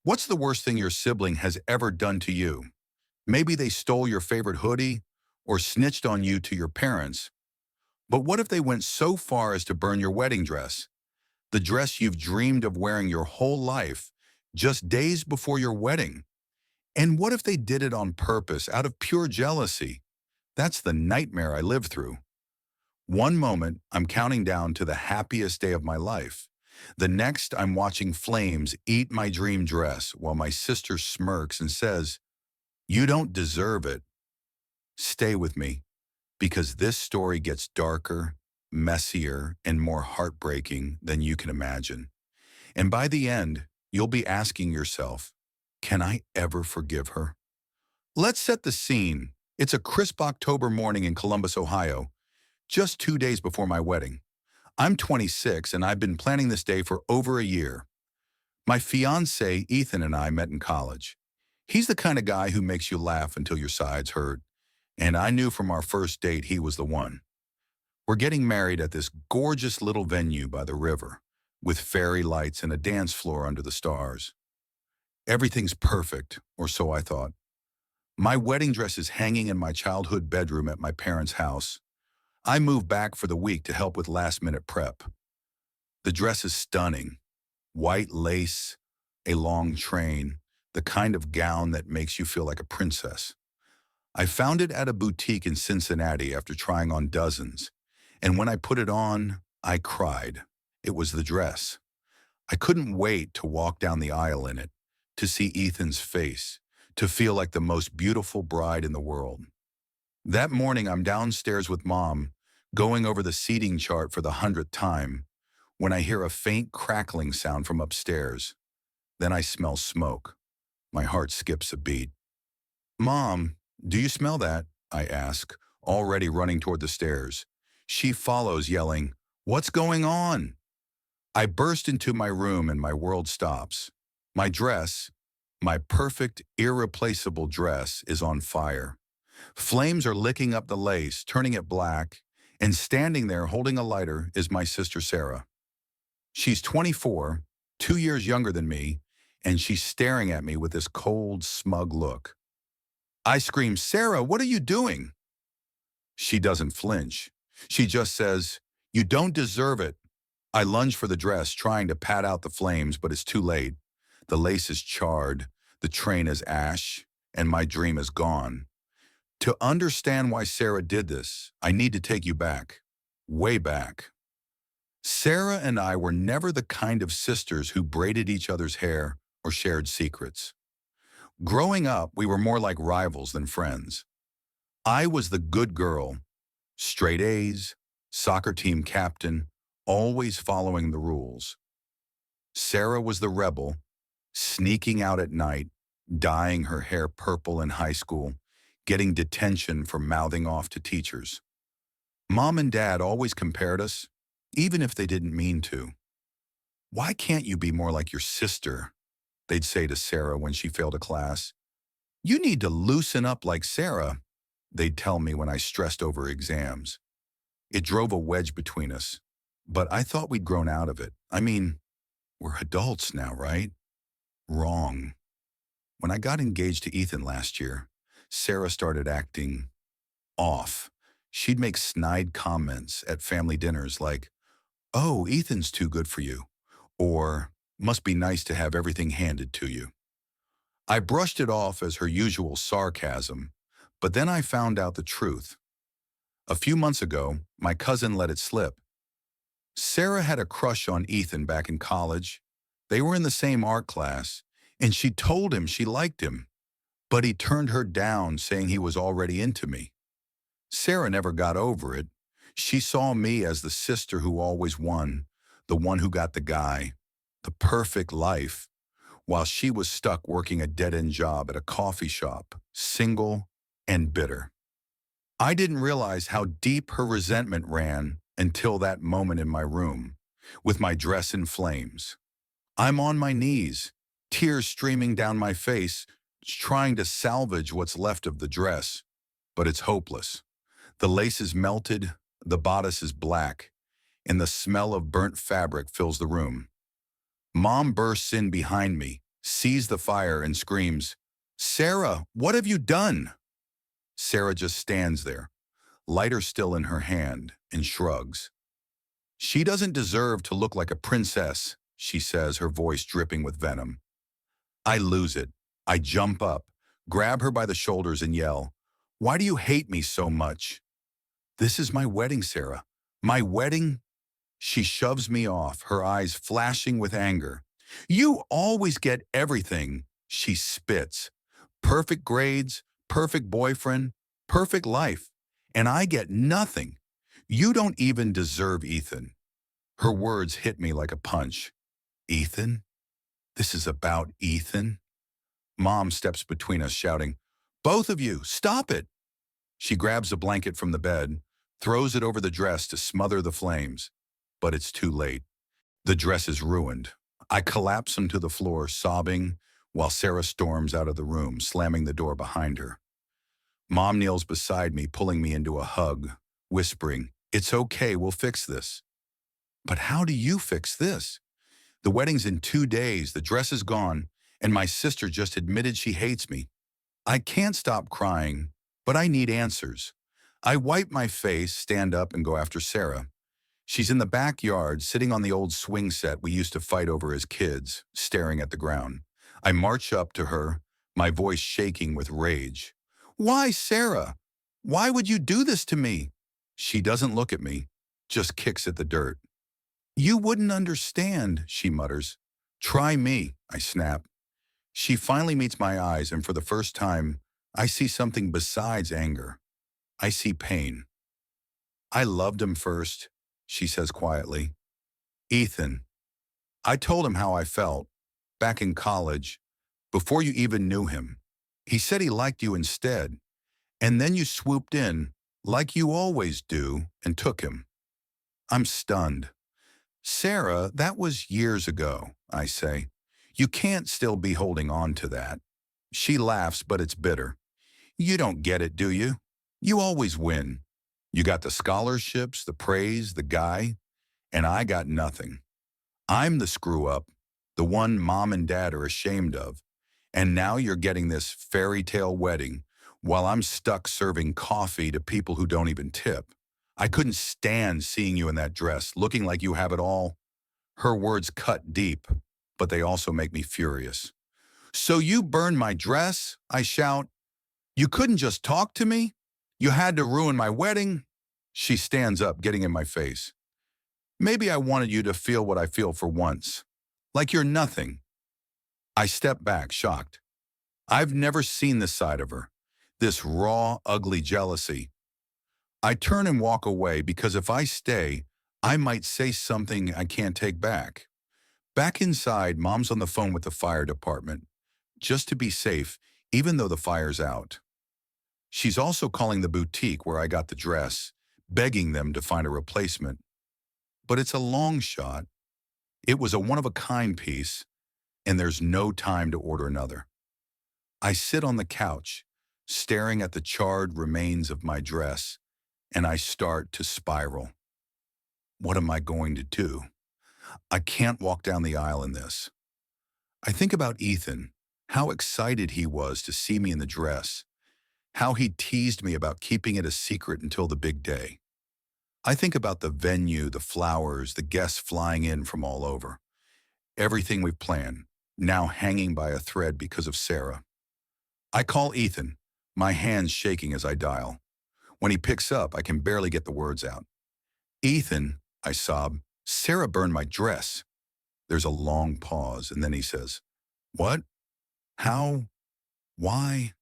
What's the worst thing your sibling has ever done to you? Maybe they stole your favorite hoodie or snitched on you to your parents. But what if they went so far as to burn your wedding dress, the dress you've dreamed of wearing your whole life, just days before your wedding? And what if they did it on purpose, out of pure jealousy? That's the nightmare I lived through. One moment, I'm counting down to the happiest day of my life. The next, I'm watching flames eat my dream dress while my sister smirks and says, "You don't deserve it." Stay with me, because this story gets darker, messier, and more heartbreaking than you can imagine. And by the end, you'll be asking yourself, can I ever forgive her? Let's set the scene. It's a crisp October morning in Columbus, Ohio, just 2 days before my wedding. I'm 26 and I've been planning this day for over a year. My fiance, Ethan, and I met in college. He's the kind of guy who makes you laugh until your sides hurt, and I knew from our first date he was the one. We're getting married at this gorgeous little venue by the river, with fairy lights and a dance floor under the stars. Everything's perfect, or so I thought. My wedding dress is hanging in my childhood bedroom at my parents' house. I moved back for the week to help with last-minute prep. The dress is stunning. White lace, a long train, the kind of gown that makes you feel like a princess. I found it at a boutique in Cincinnati after trying on dozens, and when I put it on, I cried. It was the dress. I couldn't wait to walk down the aisle in it, to see Ethan's face, to feel like the most beautiful bride in the world. That morning, I'm downstairs with Mom, going over the seating chart for the 100th time, when I hear a faint crackling sound from upstairs. Then I smell smoke. My heart skips a beat. "Mom, do you smell that?" I ask, already running toward the stairs. She follows, yelling, "What's going on?" I burst into my room and my world stops. My dress, my perfect, irreplaceable dress, is on fire. Flames are licking up the lace, turning it black, and standing there holding a lighter is my sister Sarah. She's 24, 2 years younger than me, and she's staring at me with this cold, smug look. I scream, "Sarah, what are you doing?" She doesn't flinch. She just says, "You don't deserve it." I lunge for the dress, trying to pat out the flames, but it's too late. The lace is charred, the train is ash, and my dream is gone. To understand why Sarah did this, I need to take you back, way back. Sarah and I were never the kind of sisters who braided each other's hair or shared secrets. Growing up, we were more like rivals than friends. I was the good girl, straight A's, soccer team captain, always following the rules. Sarah was the rebel, sneaking out at night, dyeing her hair purple in high school, getting detention for mouthing off to teachers. Mom and Dad always compared us, even if they didn't mean to. "Why can't you be more like your sister?" they'd say to Sarah when she failed a class. "You need to loosen up like Sarah," they'd tell me when I stressed over exams. It drove a wedge between us, but I thought we'd grown out of it. I mean, we're adults now, right? Wrong. When I got engaged to Ethan last year, Sarah started acting off. She'd make snide comments at family dinners like, "Oh, Ethan's too good for you," or "Must be nice to have everything handed to you." I brushed it off as her usual sarcasm, but then I found out the truth. A few months ago, my cousin let it slip. Sarah had a crush on Ethan back in college. They were in the same art class, and she told him she liked him, but he turned her down, saying he was already into me. Sarah never got over it. She saw me as the sister who always won, the one who got the guy, the perfect life, while she was stuck working a dead-end job at a coffee shop, single and bitter. I didn't realize how deep her resentment ran until that moment in my room, with my dress in flames. I'm on my knees, tears streaming down my face, trying to salvage what's left of the dress, but it's hopeless. The lace is melted, the bodice is black, and the smell of burnt fabric fills the room. Mom bursts in behind me, sees the fire and screams, "Sarah, what have you done?" Sarah just stands there, lighter still in her hand, and shrugs. "She doesn't deserve to look like a princess," she says, her voice dripping with venom. I lose it. I jump up, grab her by the shoulders and yell, "Why do you hate me so much?" "This is my wedding, Sarah. My wedding?" She shoves me off, her eyes flashing with anger. "You always get everything," she spits. "Perfect grades, perfect boyfriend, perfect life. And I get nothing. You don't even deserve Ethan." Her words hit me like a punch. Ethan? This is about Ethan? Mom steps between us, shouting, "Both of you, stop it!" She grabs a blanket from the bed, throws it over the dress to smother the flames. But it's too late. The dress is ruined. I collapse onto the floor, sobbing, while Sarah storms out of the room, slamming the door behind her. Mom kneels beside me, pulling me into a hug, whispering, "It's okay, we'll fix this." But how do you fix this? The wedding's in 2 days, the dress is gone, and my sister just admitted she hates me. I can't stop crying, but I need answers. I wipe my face, stand up, and go after Sarah. She's in the backyard, sitting on the old swing set we used to fight over as kids, staring at the ground. I march up to her, my voice shaking with rage. "Why, Sarah? Why would you do this to me?" She doesn't look at me, just kicks at the dirt. "You wouldn't understand," she mutters. "Try me," I snap. She finally meets my eyes, and for the first time, I see something besides anger. I see pain. "I loved him first," she says quietly. "Ethan. I told him how I felt, back in college, before you even knew him. He said he liked you instead, and then you swooped in, like you always do, and took him." I'm stunned. "Sarah, that was years ago," I say. "You can't still be holding on to that." She laughs, but it's bitter. "You don't get it, do you? You always win. You got the scholarships, the praise, the guy, and I got nothing. I'm the screw-up, the one mom and dad are ashamed of, and now you're getting this fairy tale wedding while I'm stuck serving coffee to people who don't even tip. I couldn't stand seeing you in that dress, looking like you have it all." Her words cut deep, but they also make me furious. "So you burned my dress?" I shout. "You couldn't just talk to me? You had to ruin my wedding?" She stands up, getting in my face. "Maybe I wanted you to feel what I feel for once. Like you're nothing." I step back, shocked. I've never seen this side of her. This raw, ugly jealousy. I turn and walk away because if I stay, I might say something I can't take back. Back inside, Mom's on the phone with the fire department, just to be safe, even though the fire's out. She's also calling the boutique where I got the dress, begging them to find a replacement. But it's a long shot. It was a one-of-a-kind piece, and there's no time to order another. I sit on the couch, staring at the charred remains of my dress, and I start to spiral. What am I going to do? I can't walk down the aisle in this. I think about Ethan, how excited he was to see me in the dress, how he teased me about keeping it a secret until the big day. I think about the venue, the flowers, the guests flying in from all over. Everything we've planned, now hanging by a thread because of Sarah. I call Ethan, my hands shaking as I dial. When he picks up, I can barely get the words out. "Ethan," I sob, "Sarah burned my dress." There's a long pause, and then he says, "What? How? Why?"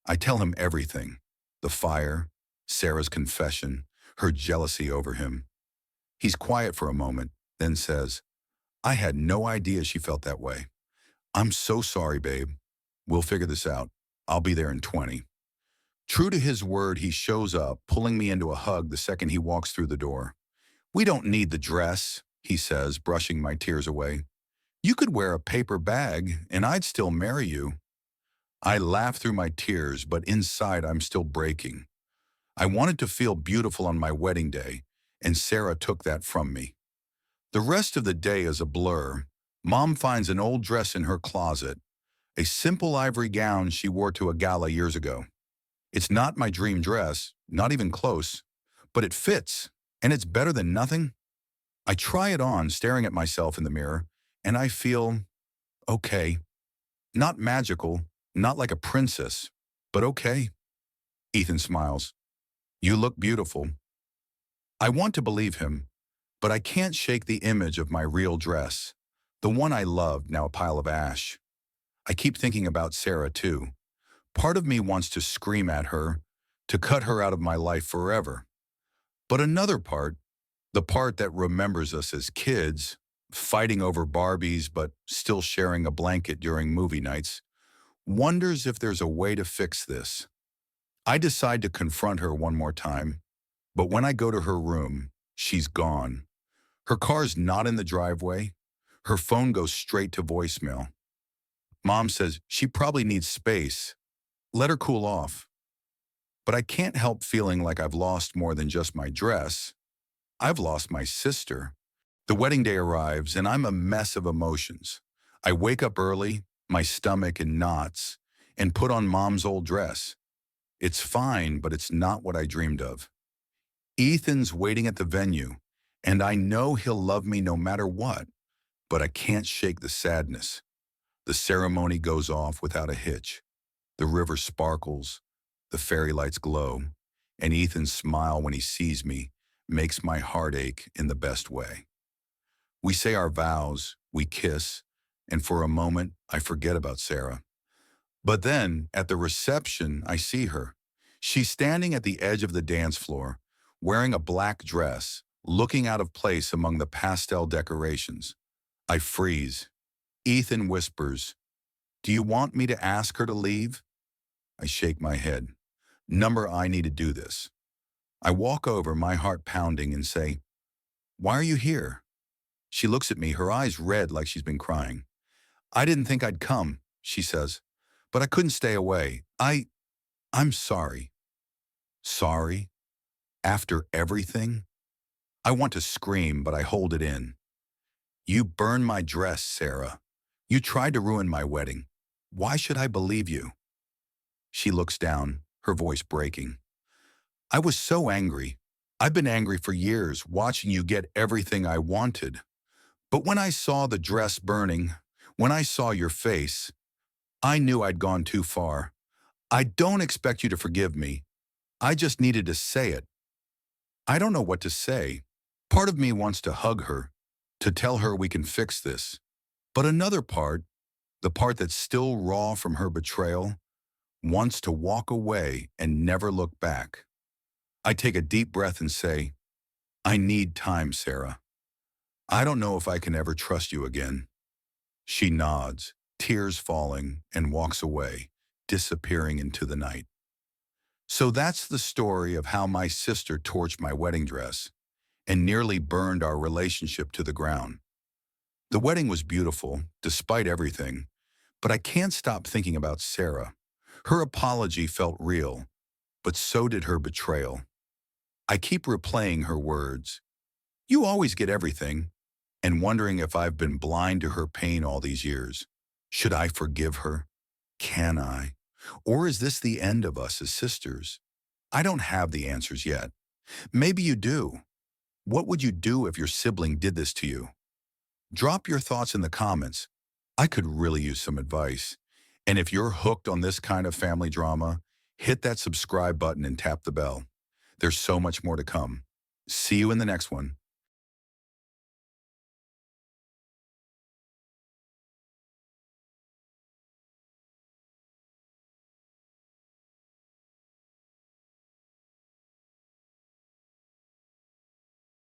I tell him everything. The fire, Sarah's confession, her jealousy over him. He's quiet for a moment, then says, "I had no idea she felt that way. I'm so sorry, babe. We'll figure this out. I'll be there in 20. True to his word, he shows up, pulling me into a hug the second he walks through the door. "We don't need the dress," he says, brushing my tears away. "You could wear a paper bag, and I'd still marry you." I laugh through my tears, but inside I'm still breaking. I wanted to feel beautiful on my wedding day, and Sarah took that from me. The rest of the day is a blur. Mom finds an old dress in her closet, a simple ivory gown she wore to a gala years ago. It's not my dream dress, not even close, but it fits, and it's better than nothing. I try it on, staring at myself in the mirror, and I feel okay. Not magical, not like a princess, but okay. Ethan smiles. You look beautiful. I want to believe him, but I can't shake the image of my real dress, the one I loved, now a pile of ash. I keep thinking about Sarah, too. Part of me wants to scream at her, to cut her out of my life forever. But another part, the part that remembers us as kids, fighting over Barbies but still sharing a blanket during movie nights, wonders if there's a way to fix this. I decide to confront her one more time, but when I go to her room, she's gone. Her car's not in the driveway. Her phone goes straight to voicemail. Mom says she probably needs space. Let her cool off. But I can't help feeling like I've lost more than just my dress. I've lost my sister. The wedding day arrives, and I'm a mess of emotions. I wake up early, my stomach in knots, and put on Mom's old dress. It's fine, but it's not what I dreamed of. Ethan's waiting at the venue, and I know he'll love me no matter what, but I can't shake the sadness. The ceremony goes off without a hitch. The river sparkles, the fairy lights glow, and Ethan's smile when he sees me makes my heart ache in the best way. We say our vows, we kiss, and for a moment, I forget about Sarah. But then, at the reception, I see her. She's standing at the edge of the dance floor, wearing a black dress, looking out of place among the pastel decorations. I freeze. Ethan whispers, "Do you want me to ask her to leave?" I shake my head. Number, I need to do this. I walk over, my heart pounding, and say, "Why are you here?" She looks at me, her eyes red like she's been crying. "I didn't think I'd come," she says, "but I couldn't stay away. I'm sorry." Sorry? After everything? I want to scream, but I hold it in. You burned my dress, Sarah. You tried to ruin my wedding. Why should I believe you? She looks down, her voice breaking. I was so angry. I've been angry for years, watching you get everything I wanted. But when I saw the dress burning, when I saw your face, I knew I'd gone too far. I don't expect you to forgive me. I just needed to say it. I don't know what to say. Part of me wants to hug her, to tell her we can fix this. But another part, the part that's still raw from her betrayal, wants to walk away and never look back. I take a deep breath and say, I need time, Sarah. I don't know if I can ever trust you again. She nods, tears falling, and walks away, disappearing into the night. So that's the story of how my sister torched my wedding dress and nearly burned our relationship to the ground. The wedding was beautiful, despite everything, but I can't stop thinking about Sarah. Her apology felt real, but so did her betrayal. I keep replaying her words, "You always get everything," and wondering if I've been blind to her pain all these years. Should I forgive her? Can I? Or is this the end of us as sisters? I don't have the answers yet. Maybe you do. What would you do if your sibling did this to you? Drop your thoughts in the comments. I could really use some advice. And if you're hooked on this kind of family drama, hit that subscribe button and tap the bell. There's so much more to come. See you in the next one.